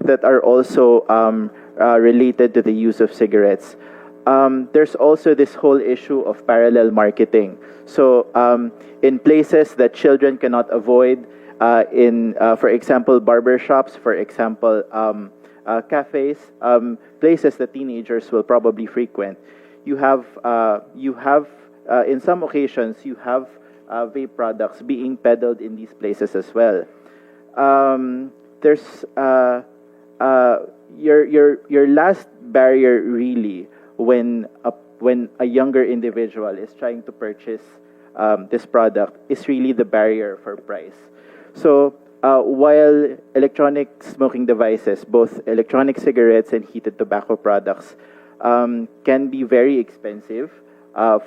that are also related to the use of cigarettes. There's also this whole issue of parallel marketing. So in places that children cannot avoid, for example, barber shops, for example, cafes, places that teenagers will probably frequent, you have in some occasions you have vape products being peddled in these places as well. There's your last barrier really when a younger individual is trying to purchase this product is really the barrier for price. So while electronic smoking devices, both electronic cigarettes and heated tobacco products, can be very expensive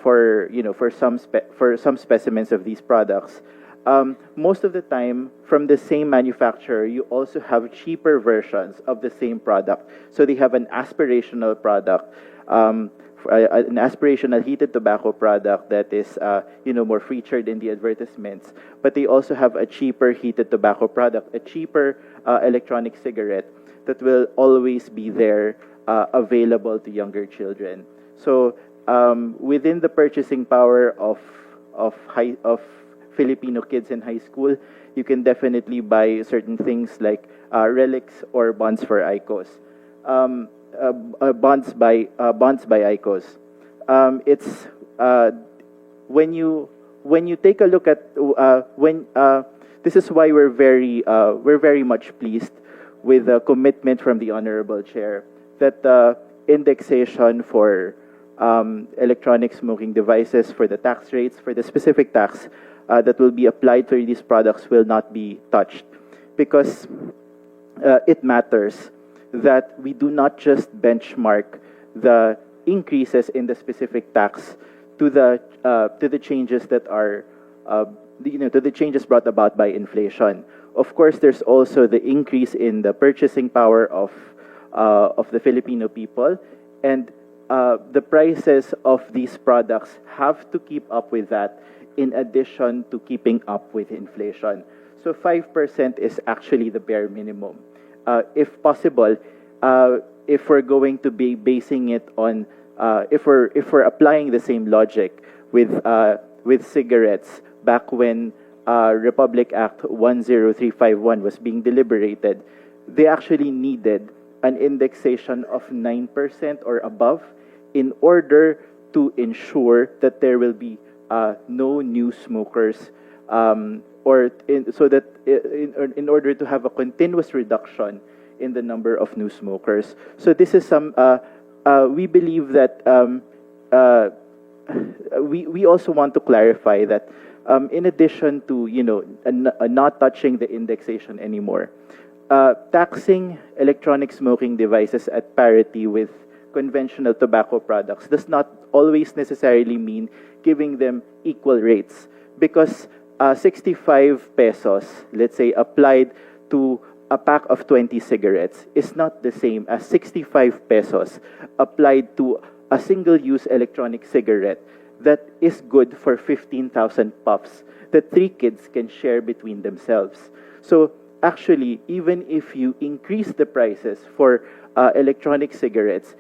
for some specimens of these products. Most of the time, from the same manufacturer, you also have cheaper versions of the same product. So they have an aspirational product, an aspirational heated tobacco product that is more featured in the advertisements. But they also have a cheaper heated tobacco product, a cheaper electronic cigarette that will always be there, available to younger children. So within the purchasing power of Filipino kids in high school, you can definitely buy certain things like relics or bonds for ICOs. Bonds by ICOs. It's when you take a look at this is why we're very much pleased with the commitment from the Honorable Chair that the indexation for electronic smoking devices, for the tax rates, for the specific tax that will be applied to these products will not be touched, because it matters that we do not just benchmark the increases in the specific tax to the changes that are to the changes brought about by inflation. Of course, there's also the increase in the purchasing power of the Filipino people, and the prices of these products have to keep up with that, in addition to keeping up with inflation. So 5% is actually the bare minimum. If possible, if we're going to be basing it on, if we're applying the same logic with cigarettes back when Republic Act 10351 was being deliberated, they actually needed an indexation of 9% or above in order to ensure that there will be no new smokers, in order to have a continuous reduction in the number of new smokers. So this is we believe that we also want to clarify that in addition to not touching the indexation anymore, taxing electronic smoking devices at parity with conventional tobacco products does not always necessarily mean giving them equal rates, because 65 pesos, let's say, applied to a pack of 20 cigarettes is not the same as 65 pesos applied to a single-use electronic cigarette that is good for 15,000 puffs that 3 kids can share between themselves. So actually, even if you increase the prices for electronic cigarettes,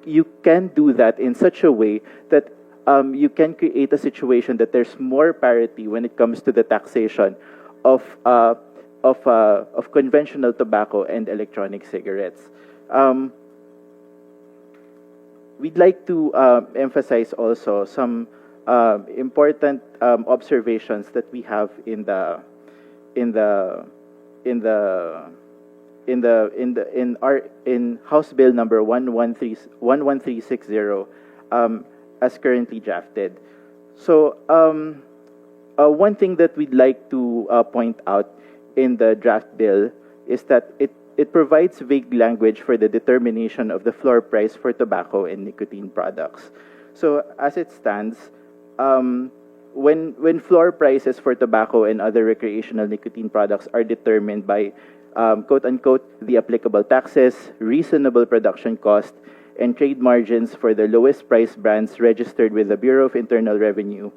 you can do that in such a way that you can create a situation that there's more parity when it comes to the taxation of conventional tobacco and electronic cigarettes. We'd like to emphasize also some important observations that we have in House Bill number 11360 as currently drafted. So one thing that we'd like to point out in the draft bill is that it provides vague language for the determination of the floor price for tobacco and nicotine products. So as it stands, when floor prices for tobacco and other recreational nicotine products are determined by quote-unquote the applicable taxes, reasonable production cost, and trade margins for the lowest price brands registered with the Bureau of Internal Revenue,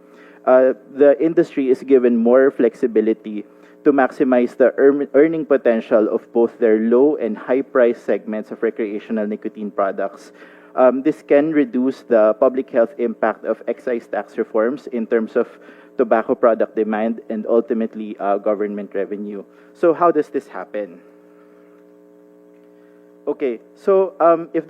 the industry is given more flexibility to maximize the earning potential of both their low and high price segments of recreational nicotine products. This can reduce the public health impact of excise tax reforms in terms of tobacco product demand and ultimately government revenue. So how does this happen? Okay, so if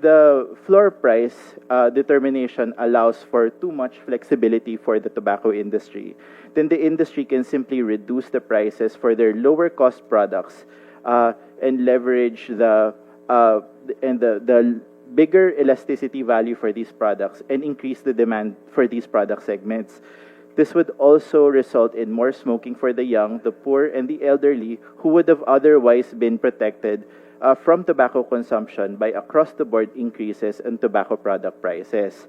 the floor price determination allows for too much flexibility for the tobacco industry, then the industry can simply reduce the prices for their lower cost products and leverage the bigger elasticity value for these products and increase the demand for these product segments. This would also result in more smoking for the young, the poor, and the elderly who would have otherwise been protected from tobacco consumption by across-the-board increases in tobacco product prices.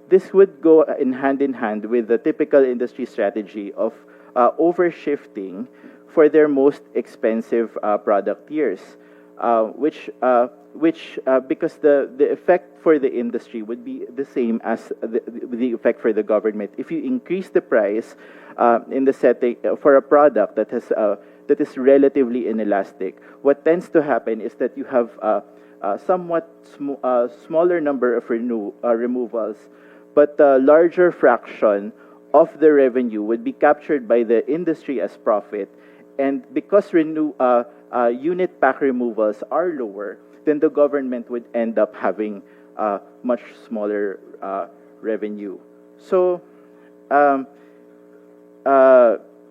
This would go in hand with the typical industry strategy of overshifting for their most expensive product tiers, which because the effect for the industry would be the same as the effect for the government. If you increase the price in the setting for a product that has that is relatively inelastic, what tends to happen is that you have a somewhat smaller number of removals, but a larger fraction of the revenue would be captured by the industry as profit. And because unit pack removals are lower, then the government would end up having much smaller revenue. So,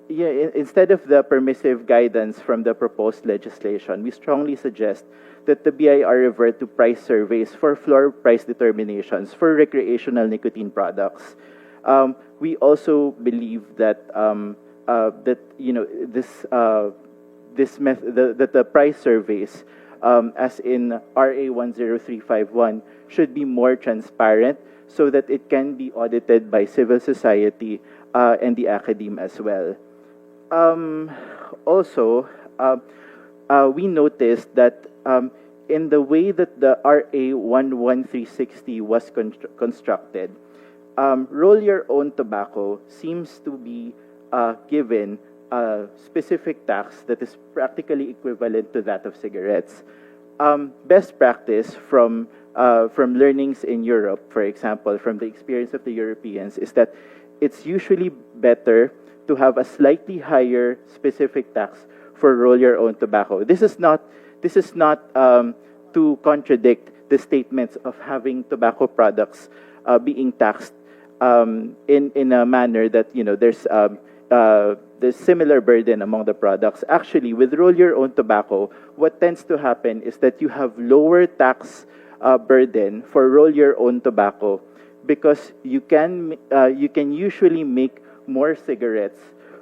instead of the permissive guidance from the proposed legislation, we strongly suggest that the BIR revert to price surveys for floor price determinations for recreational nicotine products. We also believe that that the price surveys, as in RA 10351, should be more transparent so that it can be audited by civil society and the academe as well. Also, we noticed that in the way that the RA 11360 was constructed, roll your own tobacco seems to be given a specific tax that is practically equivalent to that of cigarettes. Best practice from learnings in Europe, for example, from the experience of the Europeans, is that it's usually better to have a slightly higher specific tax for roll your own tobacco. This is not to contradict the statements of having tobacco products being taxed in a manner that there's similar burden among the products. Actually, with roll your own tobacco, what tends to happen is that you have lower tax burden for roll your own tobacco because you can usually make more cigarettes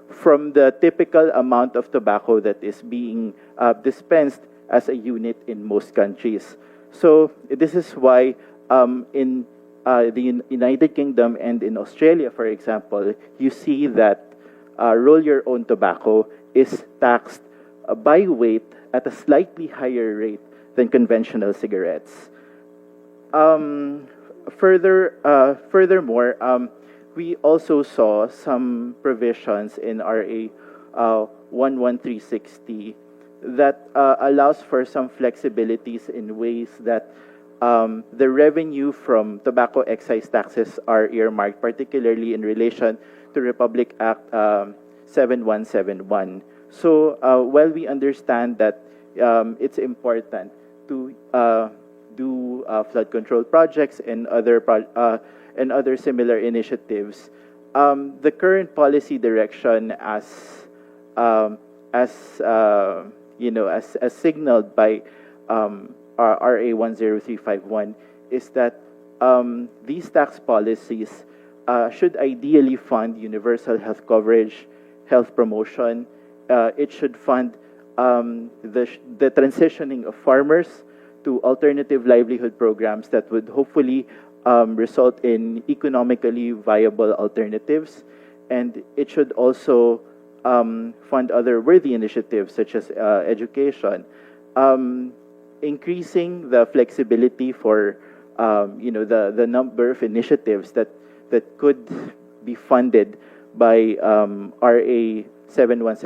from the typical amount of tobacco that is being dispensed as a unit in most countries. So this is why in the United Kingdom and in Australia, for example, you see that roll your own tobacco is taxed by weight at a slightly higher rate than conventional cigarettes. Furthermore, we also saw some provisions in RA 11360 that allows for some flexibilities in ways that the revenue from tobacco excise taxes are earmarked, particularly in relation to Republic Act 7171. So while we understand that it's important to do flood control projects and other similar initiatives, the current policy direction, as signaled by RA 10351, is that these tax policies should ideally fund universal health coverage, health promotion. It should fund the transitioning of farmers to alternative livelihood programs that would hopefully result in economically viable alternatives. And it should also fund other worthy initiatives such as education, increasing the flexibility for the number of initiatives that could be funded by RA 7177